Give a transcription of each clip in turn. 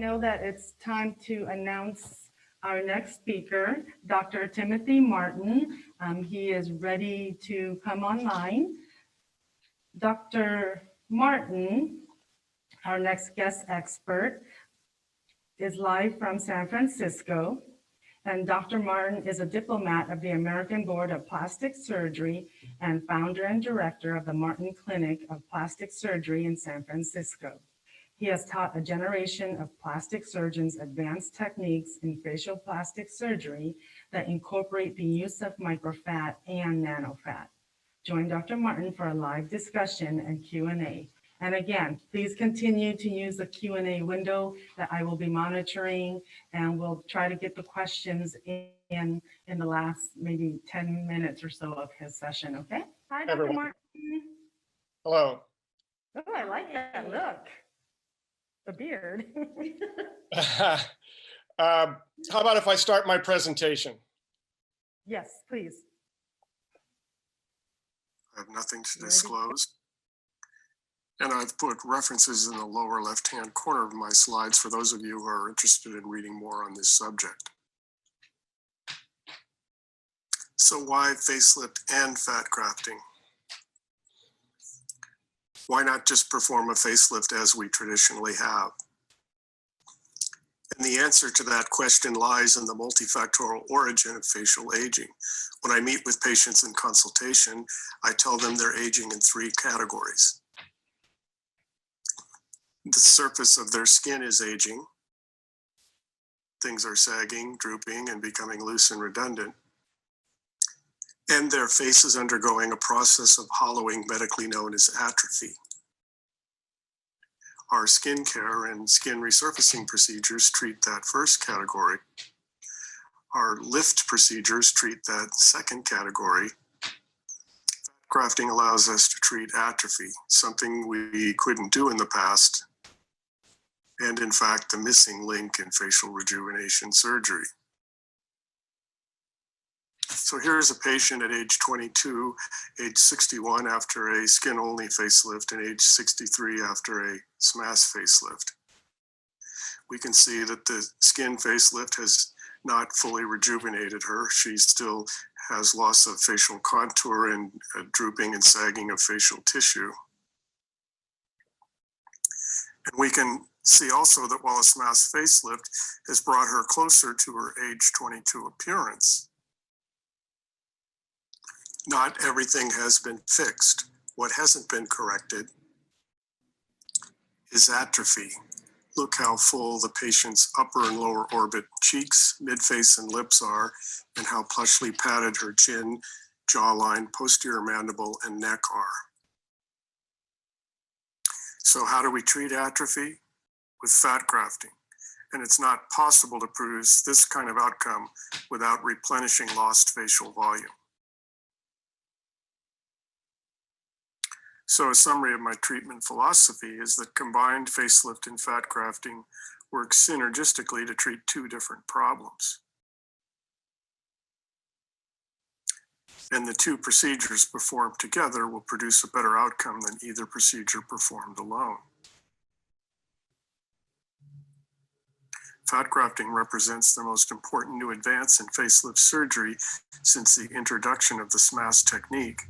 know that it's time to announce our next speaker, Dr. Timothy Marten. He is ready to come online. Dr. Marten, our next guest expert, is live from San Francisco. And Dr. Marten is a diplomat of the American Board of Plastic Surgery and founder and director of the Marten Clinic of Plastic Surgery in San Francisco. He has taught a generation of plastic surgeons advanced techniques in facial plastic surgery that incorporate the use of microfat and nanofat. Join Dr. Marten for a live discussion and Q&A. And again, please continue to use the Q&A window that I will be monitoring, and we'll try to get the questions in the last maybe 10 minutes or so of his session, okay? Hi, Dr. Everyone. Marten. Hello. Oh, I like that look. The beard. How about if I start my presentation? Yes, please. I have nothing to disclose. And I've put references in the lower left-hand corner of my slides for those of you who are interested in reading more on this subject. So why facelift and fat grafting? Why not just perform a facelift as we traditionally have? And the answer to that question lies in the multifactorial origin of facial aging. When I meet with patients in consultation, I tell them they're aging in 3 categories. The surface of their skin is aging. Things are sagging, drooping, and becoming loose and redundant. And their face is undergoing a process of hollowing, medically known as atrophy. Our skin care and skin resurfacing procedures treat that first category. Our lift procedures treat that second category. Grafting allows us to treat atrophy, something we couldn't do in the past, and in fact, the missing link in facial rejuvenation surgery. So here's a patient at age 22, age 61 after a skin-only facelift, and age 63 after a SMAS facelift. We can see that the skin facelift has not fully rejuvenated her. She still has loss of facial contour and drooping and sagging of facial tissue. And we can see also that while a SMAS facelift has brought her closer to her age 22 appearance, not everything has been fixed. What hasn't been corrected is atrophy. Look how full the patient's upper and lower orbit cheeks, midface, and lips are, and how plushly padded her chin, jawline, posterior mandible, and neck are. So how do we treat atrophy? With fat grafting. And it's not possible to produce this kind of outcome without replenishing lost facial volume. So a summary of my treatment philosophy is that combined facelift and fat grafting works synergistically to treat 2 different problems. And the 2 procedures performed together will produce a better outcome than either procedure performed alone. Fat grafting represents the most important new advance in facelift surgery since the introduction of the SMAS technique.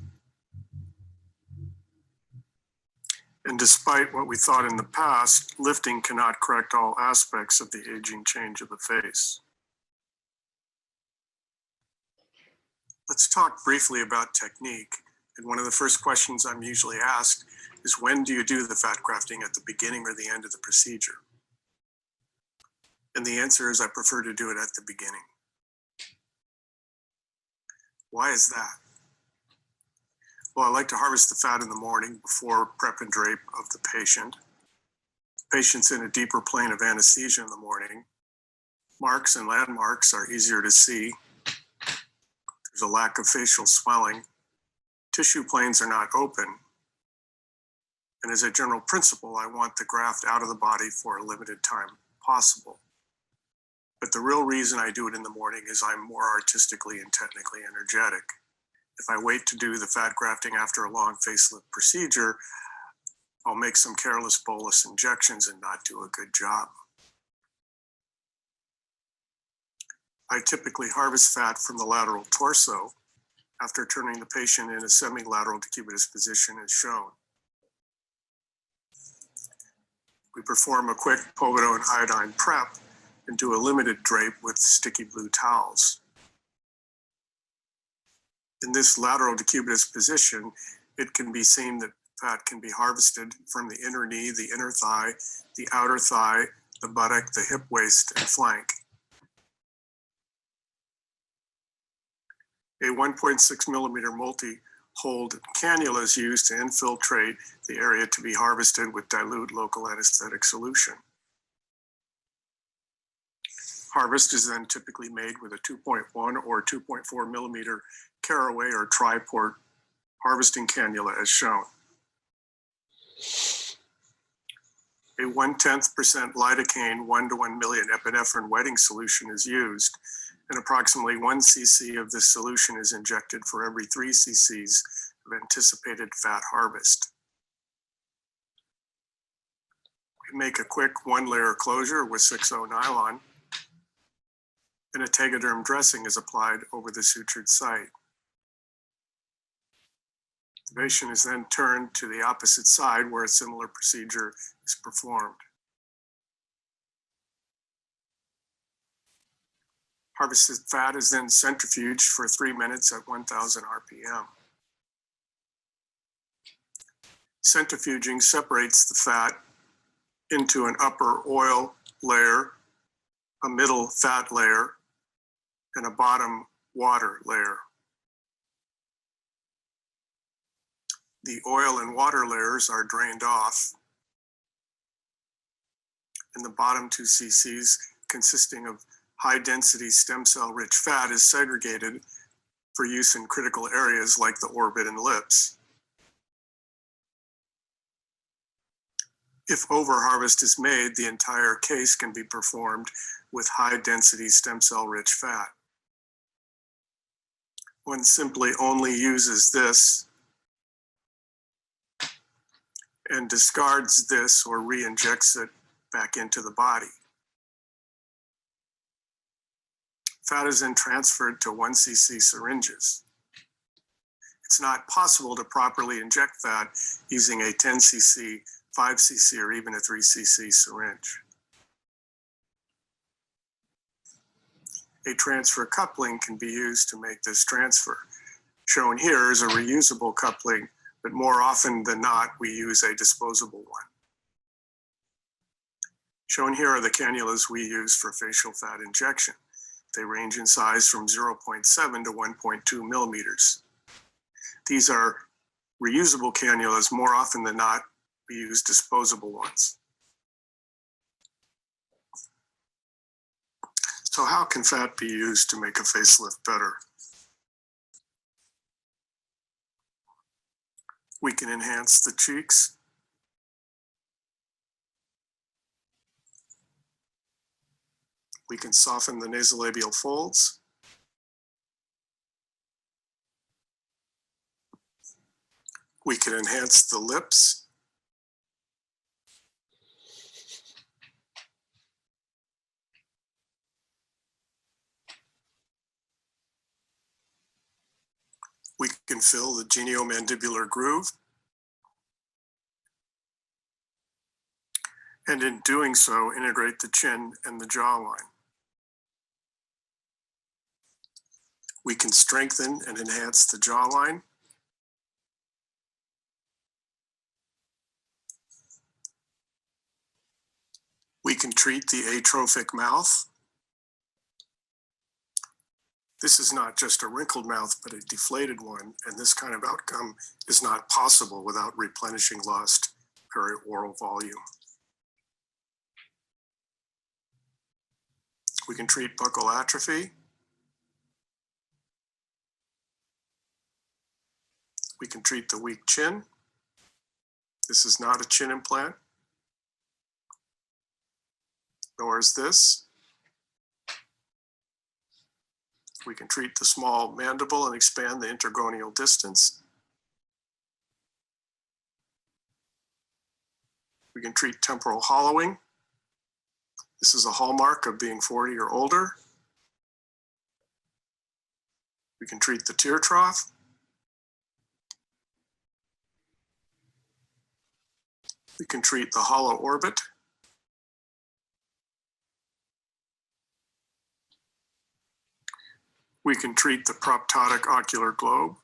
And despite what we thought in the past, lifting cannot correct all aspects of the aging change of the face. Let's talk briefly about technique. And one of the first questions I'm usually asked is, when do you do the fat grafting, at the beginning or the end of the procedure? And the answer is, I prefer to do it at the beginning. Why is that? Well, I like to harvest the fat in the morning before prep and drape of the patient. Patient's in a deeper plane of anesthesia in the morning. Marks and landmarks are easier to see. There's a lack of facial swelling. Tissue planes are not open. And as a general principle, I want the graft out of the body for a limited time possible. But the real reason I do it in the morning is I'm more artistically and technically energetic. If I wait to do the fat grafting after a long facelift procedure, I'll make some careless bolus injections and not do a good job. I typically harvest fat from the lateral torso after turning the patient in a semi-lateral decubitus position as shown. We perform a quick povidone iodine prep and do a limited drape with sticky blue towels. In this lateral decubitus position, it can be seen that fat can be harvested from the inner knee, the inner thigh, the outer thigh, the buttock, the hip, waist, and flank. A 1.6 millimeter multi-hold cannula is used to infiltrate the area to be harvested with dilute local anesthetic solution. Harvest is then typically made with a 2.1 or 2.4 millimeter caraway or triport harvesting cannula as shown. A 0.1% lidocaine 1:1 million epinephrine wetting solution is used, and approximately 1 cc of this solution is injected for every 3 cc's of anticipated fat harvest. We make a quick 1-layer closure with 6/0 nylon, and a tegaderm dressing is applied over the sutured site. The patient is then turned to the opposite side where a similar procedure is performed. Harvested fat is then centrifuged for 3 minutes at 1000 RPM. Centrifuging separates the fat into an upper oil layer, a middle fat layer, and a bottom water layer. The oil and water layers are drained off, and the bottom 2 cc's, consisting of high-density stem cell-rich fat, is segregated for use in critical areas like the orbit and lips. If overharvest is made, the entire case can be performed with high-density stem cell-rich fat. One simply only uses this and discards this or re-injects it back into the body. Fat is then transferred to 1 cc syringes. It's not possible to properly inject fat using a 10 cc, 5 cc, or even a 3 cc syringe. A transfer coupling can be used to make this transfer. Shown here is a reusable coupling, but more often than not, we use a disposable one. Shown here are the cannulas we use for facial fat injection. They range in size from 0.7 to 1.2 millimeters. These are reusable cannulas. More often than not, we use disposable ones. So how can fat be used to make a facelift better? We can enhance the cheeks. We can soften the nasolabial folds. We can enhance the lips. We can fill the geniomandibular groove. And in doing so, integrate the chin and the jawline. We can strengthen and enhance the jawline. We can treat the atrophic mouth. This is not just a wrinkled mouth, but a deflated one, and this kind of outcome is not possible without replenishing lost perioral volume. We can treat buccal atrophy. We can treat the weak chin. This is not a chin implant, nor is this. We can treat the small mandible and expand the intergonial distance. We can treat temporal hollowing. This is a hallmark of being 40 or older. We can treat the tear trough. We can treat the hollow orbit. We can treat the proptotic ocular globe.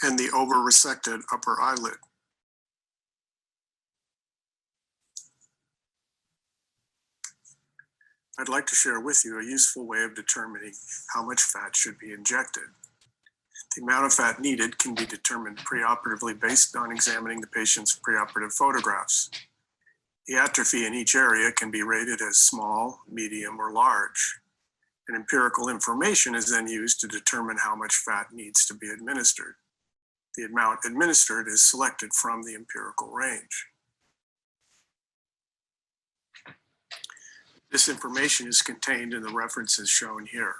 And the over-resected upper eyelid. I'd like to share with you a useful way of determining how much fat should be injected. The amount of fat needed can be determined preoperatively based on examining the patient's preoperative photographs. The atrophy in each area can be rated as small, medium, or large. And empirical information is then used to determine how much fat needs to be administered. The amount administered is selected from the empirical range. This information is contained in the references shown here.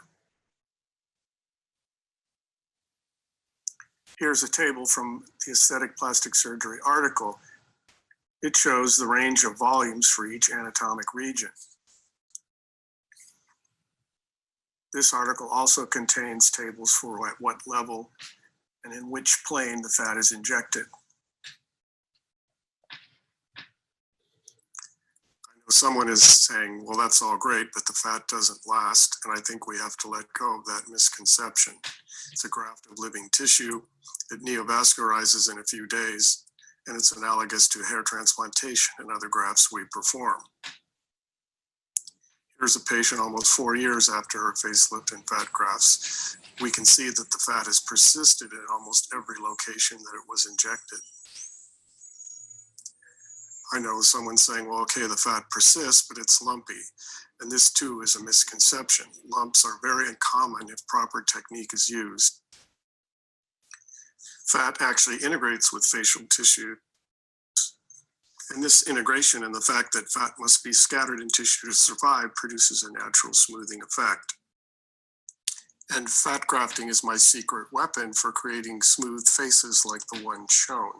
Here's a table from the Aesthetic Plastic Surgery article. It shows the range of volumes for each anatomic region. This article also contains tables for at what level and in which plane the fat is injected. I know someone is saying, well, that's all great, but the fat doesn't last. And I think we have to let go of that misconception. It's a graft of living tissue. It neovascularizes in a few days, and it's analogous to hair transplantation and other grafts we perform. Here's a patient almost 4 years after her facelift and fat grafts. We can see that the fat has persisted in almost every location that it was injected. I know someone saying, well, okay, the fat persists, but it's lumpy. And this too is a misconception. Lumps are very uncommon if proper technique is used. Fat actually integrates with facial tissue. And this integration and the fact that fat must be scattered in tissue to survive produces a natural smoothing effect. And fat grafting is my secret weapon for creating smooth faces like the one shown.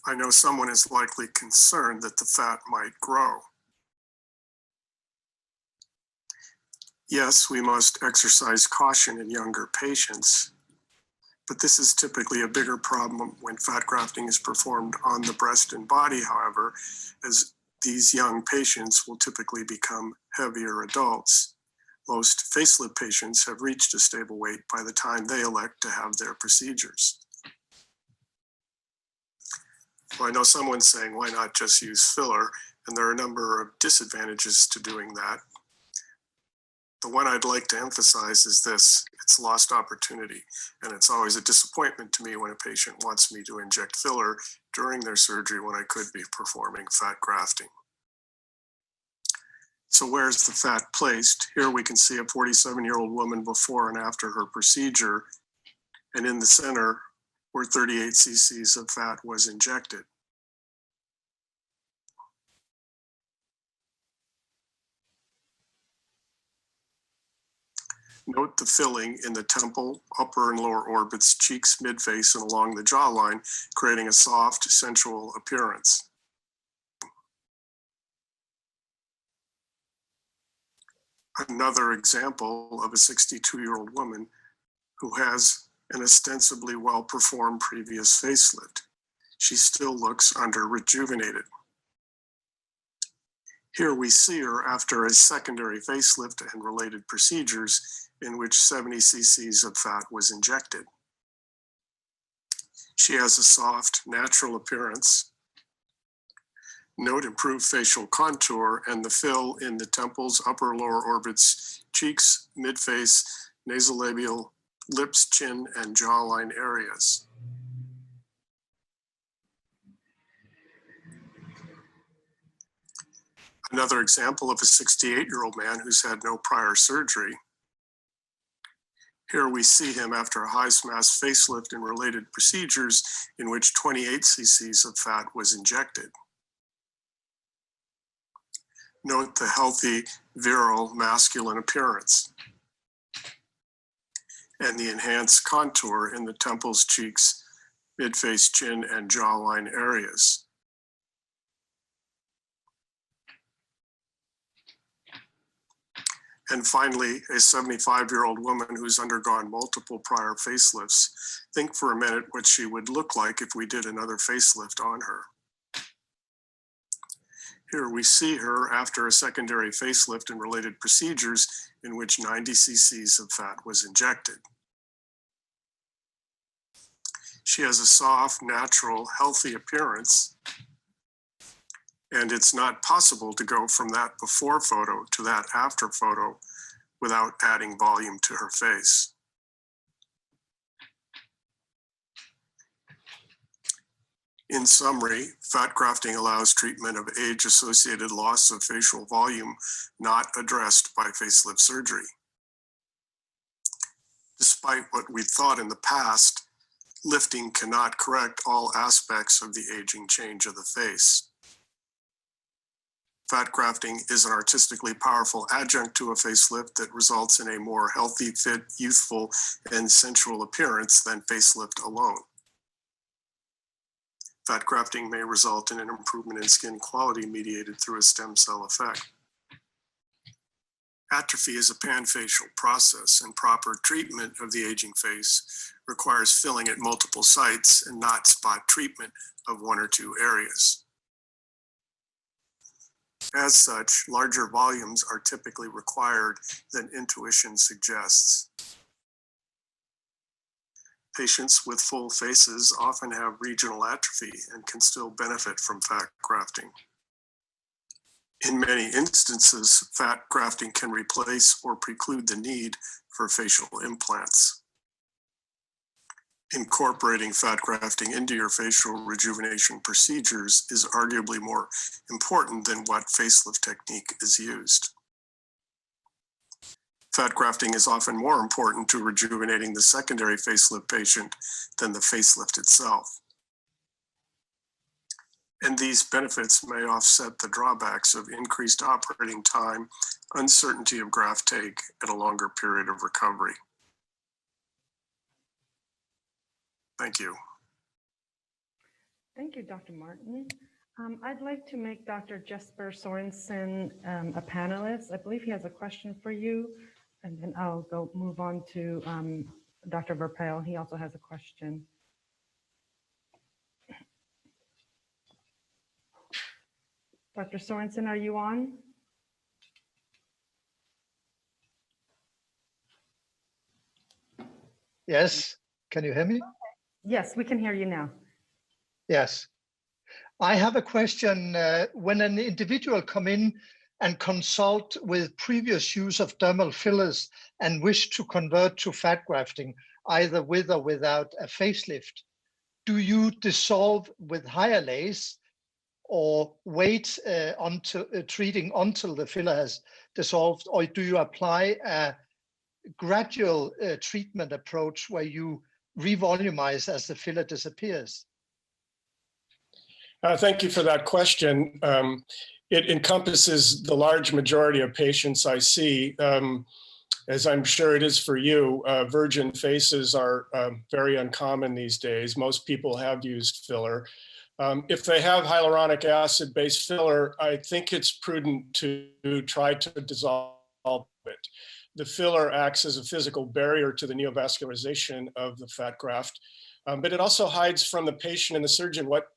I know someone is likely concerned that the fat might grow. Yes, we must exercise caution in younger patients, but this is typically a bigger problem when fat grafting is performed on the breast and body, however, as these young patients will typically become heavier adults. Most facelift patients have reached a stable weight by the time they elect to have their procedures. Well, I know someone's saying, why not just use filler? And there are a number of disadvantages to doing that. The one I'd like to emphasize is this: it's lost opportunity. And it's always a disappointment to me when a patient wants me to inject filler during their surgery when I could be performing fat grafting. So where's the fat placed? Here we can see a 47-year-old woman before and after her procedure. And in the center, where 38 cc's of fat was injected. Note the filling in the temple, upper and lower orbits, cheeks, midface, and along the jawline, creating a soft, sensual appearance. Another example of a 62-year-old woman who has an ostensibly well-performed previous facelift. She still looks under-rejuvenated. Here we see her after a secondary facelift and related procedures in which 70 cc's of fat was injected. She has a soft, natural appearance. Note improved facial contour and the fill in the temples, upper lower orbits, cheeks, midface, nasolabial, lips, chin, and jawline areas. Another example of a 68-year-old man who's had no prior surgery. Here we see him after a high mass facelift and related procedures in which 28 cc's of fat was injected. Note the healthy, virile, masculine appearance and the enhanced contour in the temples, cheeks, midface, chin, and jawline areas. And finally, a 75-year-old woman who's undergone multiple prior facelifts. Think for a minute what she would look like if we did another facelift on her. Here we see her after a secondary facelift and related procedures in which 90 cc's of fat was injected. She has a soft, natural, healthy appearance, and it's not possible to go from that before photo to that after photo without adding volume to her face. In summary, fat grafting allows treatment of age-associated loss of facial volume not addressed by facelift surgery. Despite what we thought in the past, lifting cannot correct all aspects of the aging change of the face. Fat grafting is an artistically powerful adjunct to a facelift that results in a more healthy, fit, youthful, and sensual appearance than facelift alone. Fat grafting may result in an improvement in skin quality mediated through a stem cell effect. Atrophy is a panfacial process, and proper treatment of the aging face requires filling at multiple sites and not spot treatment of one or two areas. As such, larger volumes are typically required than intuition suggests. Patients with full faces often have regional atrophy and can still benefit from fat grafting. In many instances, fat grafting can replace or preclude the need for facial implants. Incorporating fat grafting into your facial rejuvenation procedures is arguably more important than what facelift technique is used. Fat grafting is often more important to rejuvenating the secondary facelift patient than the facelift itself. And these benefits may offset the drawbacks of increased operating time, uncertainty of graft take, and a longer period of recovery. Thank you. Thank you, Dr. Marten. I'd like to make Dr. Jesper Sorensen a panelist. I believe he has a question for you, and then I'll move on to Dr. Verpel. He also has a question. Dr. Sorensen, are you on? Yes, can you hear me? Yes, we can hear you now. Yes. I have a question. When an individual come in and consult with previous use of dermal fillers and wish to convert to fat grafting, either with or without a facelift, do you dissolve with hyalase or wait until treating until the filler has dissolved, or do you apply a gradual treatment approach where you revolumize as the filler disappears? Thank you for that question. It encompasses the large majority of patients I see. As I'm sure it is for you, virgin faces are very uncommon these days. Most people have used filler. If they have hyaluronic acid-based filler, I think it's prudent to try to dissolve it. The filler acts as a physical barrier to the neovascularization of the fat graft, but it also hides from the patient and the surgeon what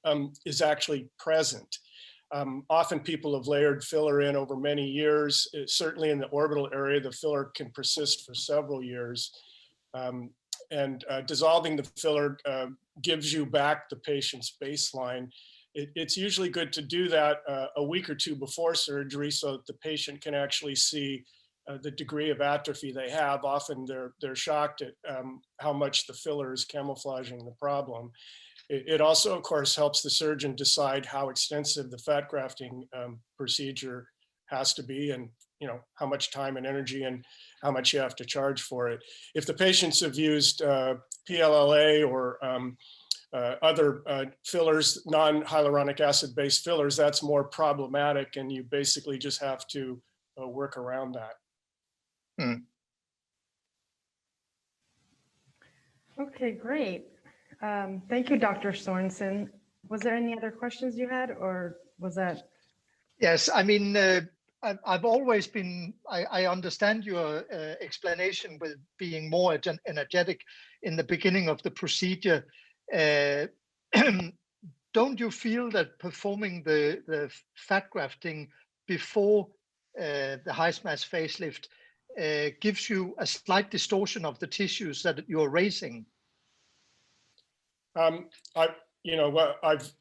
is actually present. Often people have layered filler in over many years. Certainly in the orbital area, the filler can persist for several years. Dissolving the filler gives you back the patient's baseline. It's usually good to do that a week or two before surgery so that the patient can actually see the degree of atrophy they have. Often they're shocked at how much the filler is camouflaging the problem. It also, of course, helps the surgeon decide how extensive the fat grafting procedure has to be, and how much time and energy and how much you have to charge for it. If the patients have used PLLA or other fillers, non-hyaluronic acid-based fillers, that's more problematic, and you basically just have to work around that. Okay, great. Thank you, Dr. Sorensen. Was there any other questions you had, or was that? Yes, I mean, I've always been, I understand your explanation with being more energetic in the beginning of the procedure. Don't you feel that performing the fat grafting before the high smash facelift gives you a slight distortion of the tissues that you're raising? I've In heard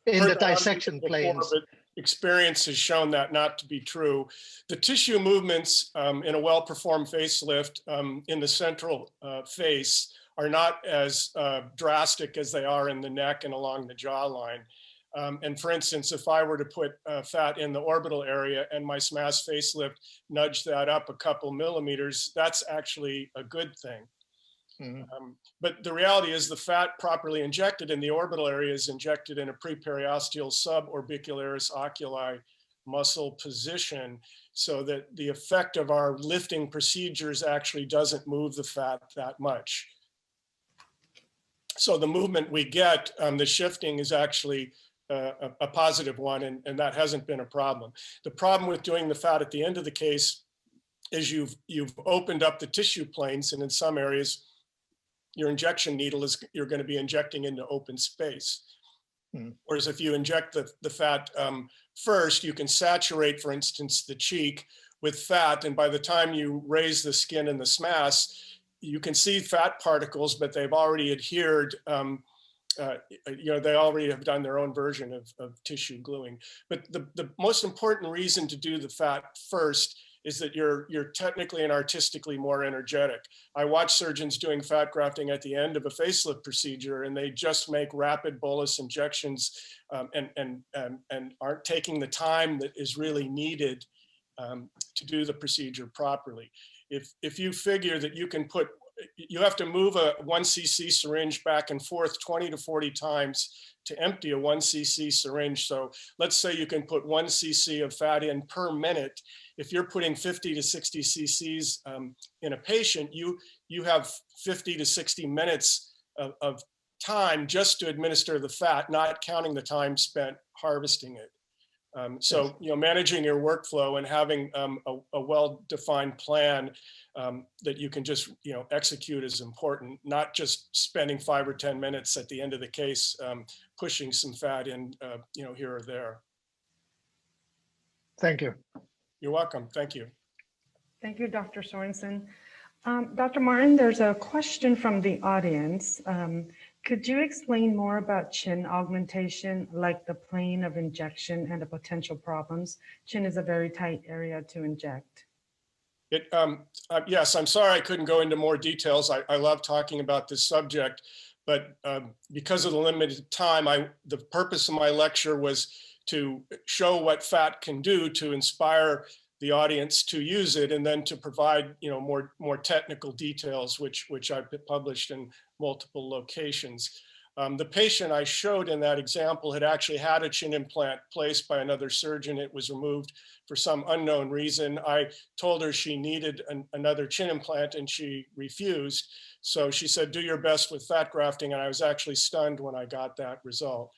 the that dissection before, planes. but experience has shown that not to be true. The tissue movements in a well-performed facelift in the central face are not as drastic as they are in the neck and along the jawline. And for instance, if I were to put fat in the orbital area and my SMAS facelift nudged that up a couple millimeters, that's actually a good thing. But the reality is the fat properly injected in the orbital area is injected in a preperiosteal suborbicularis oculi muscle position, so that the effect of our lifting procedures actually doesn't move the fat that much. So the movement we get, the shifting is actually a positive one, and that hasn't been a problem. The problem with doing the fat at the end of the case is you've opened up the tissue planes, and in some areas, your injection needle is, you're going to be injecting into open space. Whereas if you inject the fat first, you can saturate, for instance, the cheek with fat, and by the time you raise the skin in the SMAS, you can see fat particles, but they've already adhered. They already have done their own version of tissue gluing. But the most important reason to do the fat first is that you're technically and artistically more energetic. I watch surgeons doing fat grafting at the end of a facelift procedure, and they just make rapid bolus injections and aren't taking the time that is really needed to do the procedure properly. If you figure that you have to move a 1 cc syringe back and forth 20 to 40 times to empty a 1 cc syringe. So let's say you can put 1 cc of fat in per minute. If you're putting 50 to 60 cc's in a patient, you have 50 to 60 minutes of time just to administer the fat, not counting the time spent harvesting it. So, managing your workflow and having a well-defined plan that you can just, execute is important, not just spending 5 or 10 minutes at the end of the case, pushing some fat in, here or there. Thank you. You're welcome. Thank you. Thank you, Dr. Sorensen. Dr. Marten, there's a question from the audience. Could you explain more about chin augmentation, like the plane of injection and the potential problems? Chin is a very tight area to inject. Yes, I'm sorry I couldn't go into more details. I love talking about this subject, but because of the limited time, the purpose of my lecture was to show what fat can do to inspire the audience to use it, and then to provide more technical details, which I've published in multiple locations. The patient I showed in that example had actually had a chin implant placed by another surgeon. It was removed for some unknown reason. I told her she needed another chin implant, and she refused. So she said, do your best with fat grafting, and I was actually stunned when I got that result.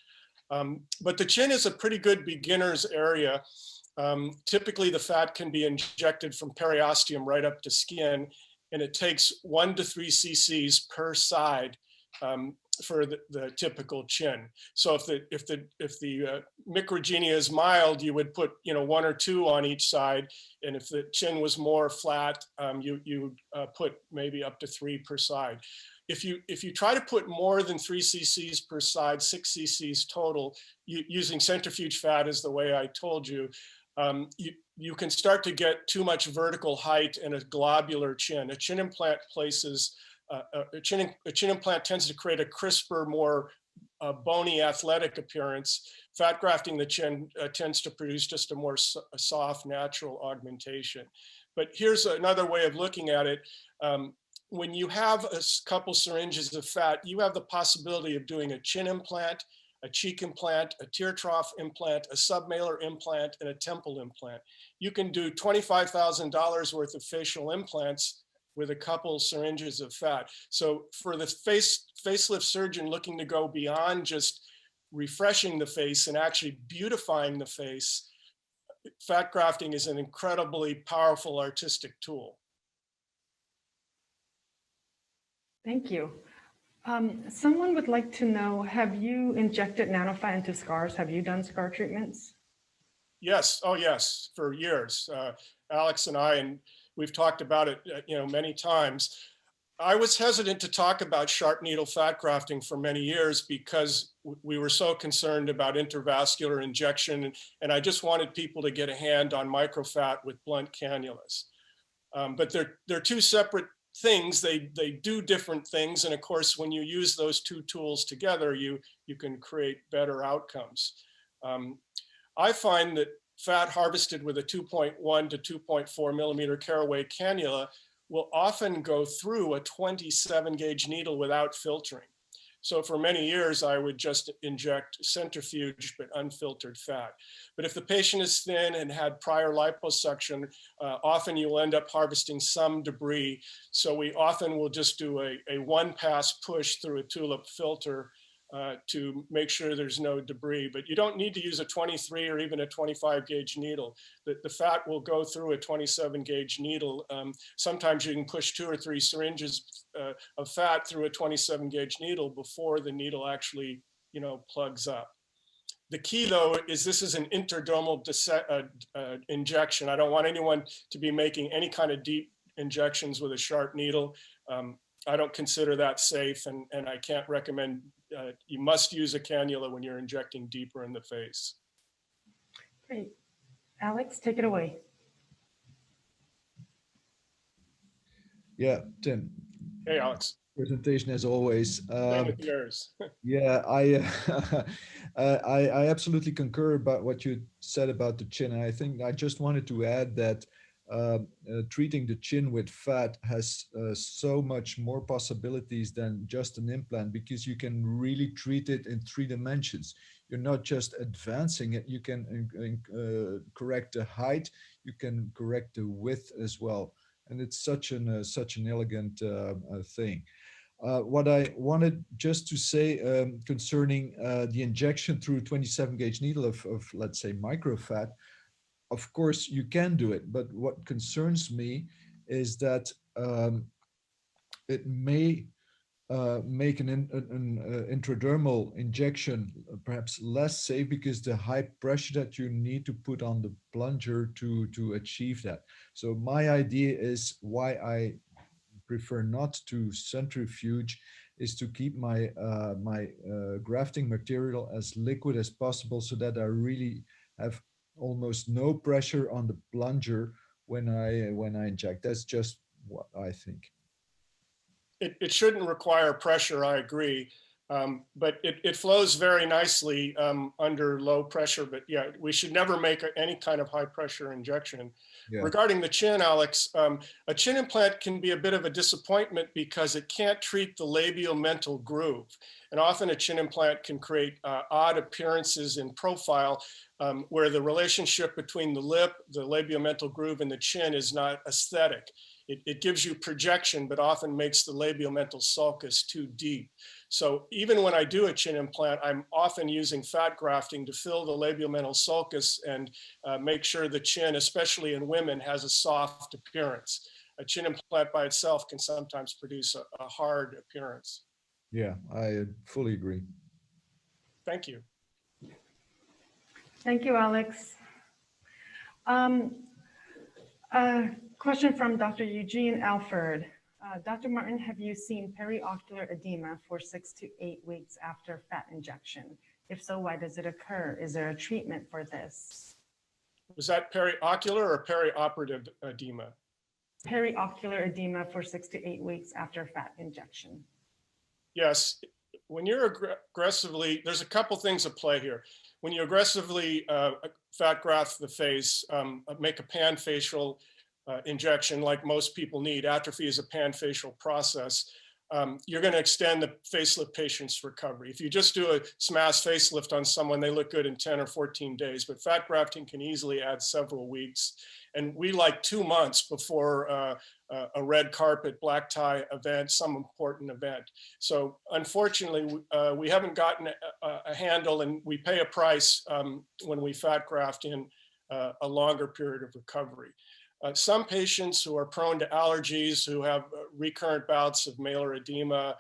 But the chin is a pretty good beginner's area. Typically, the fat can be injected from periosteum right up to skin, and it takes 1 to 3 cc's per side for the typical chin. So if the microgenia is mild, you would put 1 or 2 on each side, and if the chin was more flat, you put maybe up to 3 per side. If you try to put more than 3 cc's per side, 6 cc's total, using centrifuge fat is the way I told you, you can start to get too much vertical height in a globular chin. A chin implant places, a chin implant tends to create a crisper, more bony, athletic appearance. Fat grafting the chin tends to produce just a more soft, natural augmentation. But here's another way of looking at it. When you have a couple syringes of fat, you have the possibility of doing a chin implant, a cheek implant, a tear trough implant, a submalar implant, and a temple implant. You can do $25,000 worth of facial implants with a couple syringes of fat. So for the facelift surgeon looking to go beyond just refreshing the face and actually beautifying the face, fat grafting is an incredibly powerful artistic tool. Thank you. Someone would like to know, have you injected nanofat into scars? Have you done scar treatments? Yes, oh yes, for years. Alex and I, and we've talked about it, many times. I was hesitant to talk about sharp needle fat grafting for many years because we were so concerned about intravascular injection, and I just wanted people to get a hand on microfat with blunt cannulas. But they're two separate things. They do different things, and of course, when you use those two tools together, you can create better outcomes. I find that fat harvested with a 2.1 to 2.4 millimeter caraway cannula will often go through a 27 gauge needle without filtering. So for many years, I would just inject centrifuge, but unfiltered fat. But if the patient is thin and had prior liposuction, often you'll end up harvesting some debris. So we often will just do a one pass push through a tulip filter to make sure there's no debris. But you don't need to use a 23 or even a 25 gauge needle. The fat will go through a 27 gauge needle. Sometimes you can push 2 or 3 syringes of fat through a 27 gauge needle before the needle actually, plugs up. The key though, is this is an intradermal injection. I don't want anyone to be making any kind of deep injections with a sharp needle. I don't consider that safe, and I can't recommend, you must use a cannula when you're injecting deeper in the face. Great. Alex, take it away. Yeah, Tim. Hey, Alex. Presentation as always. Same with yours. Yeah, I absolutely concur about what you said about the chin. I think I just wanted to add that treating the chin with fat has so much more possibilities than just an implant, because you can really treat it in 3 dimensions. You're not just advancing it, you can correct the height, you can correct the width as well. And it's such an elegant thing. What I wanted just to say concerning the injection through 27 gauge needle of let's say microfat, of course you can do it, but what concerns me is that it may make an intradermal injection perhaps less safe, because the high pressure that you need to put on the plunger to achieve that. So my idea is, why I prefer not to centrifuge, is to keep my grafting material as liquid as possible, so that I really have almost no pressure on the plunger when I inject. That's just what I think. It shouldn't require pressure, I agree. But it flows very nicely under low pressure. But yeah, we should never make any kind of high pressure injection. Yeah. Regarding the chin, Alex, a chin implant can be a bit of a disappointment because it can't treat the labiomental groove. And often a chin implant can create odd appearances in profile where the relationship between the lip, the labiomental groove, and the chin is not aesthetic. It gives you projection, but often makes the labiomental sulcus too deep. So even when I do a chin implant, I'm often using fat grafting to fill the labiomental sulcus and make sure the chin, especially in women, has a soft appearance. A chin implant by itself can sometimes produce a hard appearance. Yeah, I fully agree. Thank you. Thank you, Alex. Question from Dr. Eugene Alford. Dr. Marten, have you seen periocular edema for 6 to 8 weeks after fat injection? If so, why does it occur? Is there a treatment for this? Was that periocular or perioperative edema? Periocular edema for 6 to 8 weeks after fat injection. Yes, when you're aggressively, there's a couple things at play here. When you aggressively fat graft the face, make a panfacial injection like most people need. Atrophy is a panfacial process. You're going to extend the facelift patient's recovery. If you just do a SMAS facelift on someone, they look good in 10 or 14 days, but fat grafting can easily add several weeks. And we like 2 months before a red carpet, black tie event, some important event. So unfortunately, we haven't gotten a handle, and we pay a price when we fat graft in a longer period of recovery. Some patients who are prone to allergies, who have recurrent bouts of malar edema,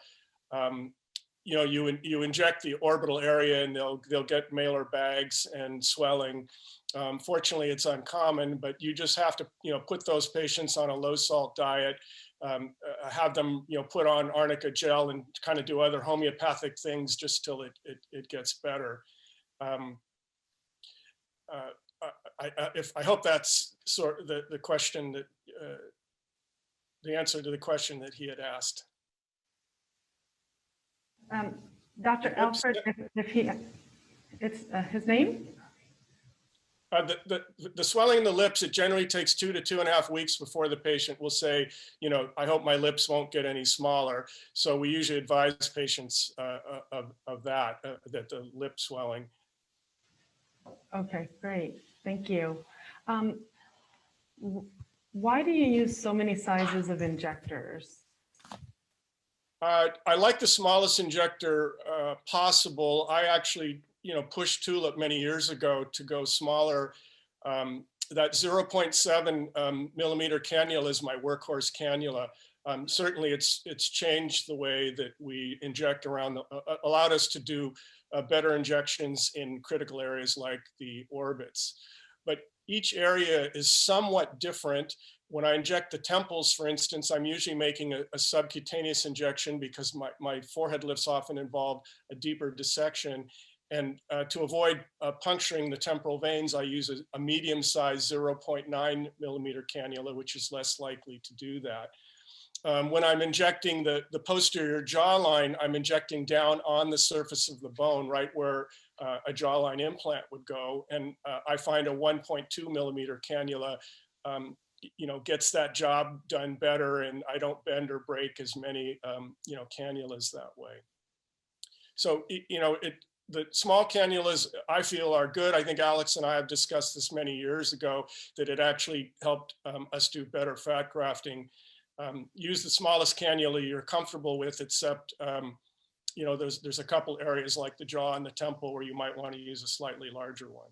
you know, you inject the orbital area and they'll get malar bags and swelling. Fortunately, it's uncommon, but you just have to, you know, put those patients on a low salt diet, have them, you know, put on arnica gel and kind of do other homeopathic things just till it gets better. I hope that's sort of the question that, the answer to the question that he had asked. Dr. Alfred, if he, it's his name? The swelling in the lips, it generally takes 2 to 2.5 weeks before the patient will say, you know, I hope my lips won't get any smaller. So we usually advise patients of that the lip swelling. Okay, great. Thank you. Why do you use so many sizes of injectors? I like the smallest injector possible. I actually, you know, pushed Tulip many years ago to go smaller. That 0.7 millimeter cannula is my workhorse cannula. Certainly it's changed the way that we inject around, allowed us to do better injections in critical areas like the orbits. But each area is somewhat different. When I inject the temples, for instance, I'm usually making a subcutaneous injection because my forehead lifts often involve a deeper dissection. And to avoid puncturing the temporal veins, I use a medium-sized 0.9 millimeter cannula, which is less likely to do that. When I'm injecting the posterior jawline, I'm injecting down on the surface of the bone, right where a jawline implant would go. And I find a 1.2 millimeter cannula you know, gets that job done better, and I don't bend or break as many, you know, cannulas that way. So, you know, the small cannulas I feel are good. I think Alex and I have discussed this many years ago, that it actually helped us do better fat grafting. Use the smallest cannula you're comfortable with, except, you know, there's a couple areas like the jaw and the temple where you might want to use a slightly larger one.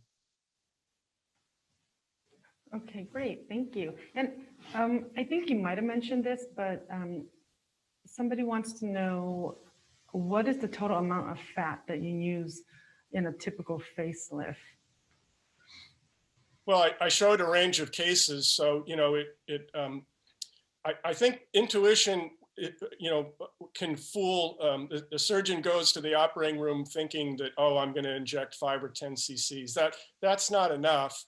Okay, great, thank you. And I think you might have mentioned this, but somebody wants to know, what is the total amount of fat that you use in a typical facelift? Well, I showed a range of cases, so, you know, I think intuition, you know, can fool. The surgeon goes to the operating room thinking that, oh, I'm going to inject 5 or 10 cc's. That's not enough.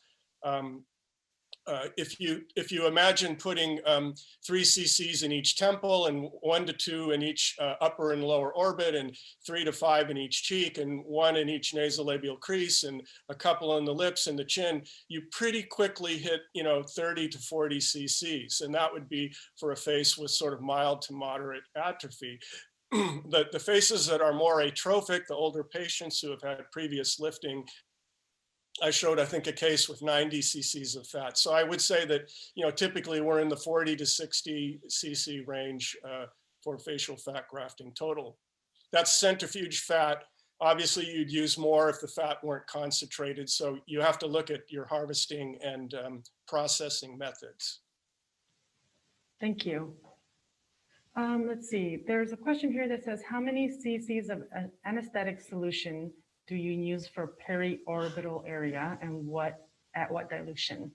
If you imagine putting 3 cc's in each temple and 1 to 2 in each upper and lower orbit, and 3 to 5 in each cheek, and 1 in each nasolabial crease, and a couple in the lips and the chin, you pretty quickly hit, you know, 30 to 40 cc's, and that would be for a face with sort of mild to moderate atrophy. The faces that are more atrophic, the older patients who have had previous lifting, I showed, I think, a case with 90 cc's of fat. So I would say that, you know, typically we're in the 40 to 60 cc range for facial fat grafting total. That's centrifuge fat. Obviously, you'd use more if the fat weren't concentrated. So you have to look at your harvesting and processing methods. Thank you. Let's see, there's a question here that says, how many cc's of anesthetic solution do you use for periorbital area, and at what dilution?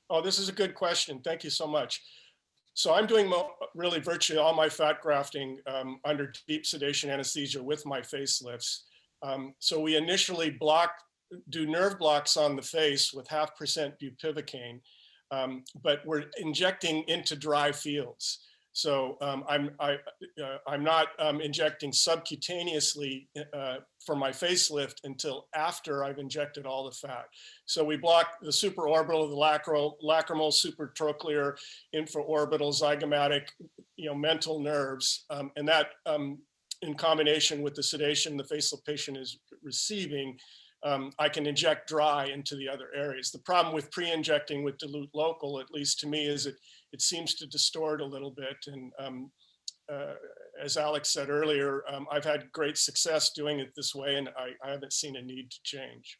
Oh, this is a good question. Thank you so much. So I'm doing really virtually all my fat grafting under deep sedation anesthesia with my facelifts. So we initially do nerve blocks on the face with 0.5% bupivacaine, but we're injecting into dry fields. So I'm not injecting subcutaneously for my facelift until after I've injected all the fat. So we block the supraorbital, the lacrimal, supratrochlear, infraorbital, zygomatic, you know, mental nerves, and that in combination with the sedation the facelift patient is receiving, I can inject dry into the other areas. The problem with pre-injecting with dilute local, at least to me, is it seems to distort a little bit. And as Alex said earlier, I've had great success doing it this way, and I haven't seen a need to change.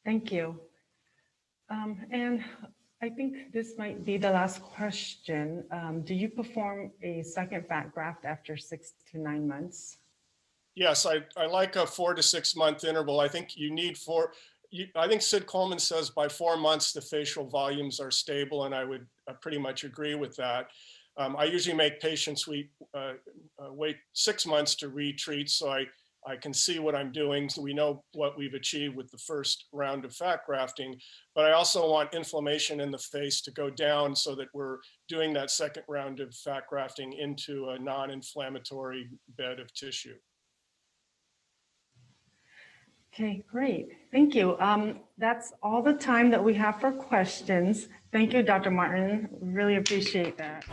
Thank you. And I think this might be the last question. Do you perform a second fat graft after 6 to 9 months? Yes, I like a 4 to 6 month interval. I think you need I think Sid Coleman says by 4 months, the facial volumes are stable, and I would pretty much agree with that. I usually make patients wait 6 months to retreat, so I can see what I'm doing, so we know what we've achieved with the first round of fat grafting. But I also want inflammation in the face to go down so that we're doing that second round of fat grafting into a non-inflammatory bed of tissue. Okay, great. Thank you. That's all the time that we have for questions. Thank you, Dr. Martin. Really appreciate that.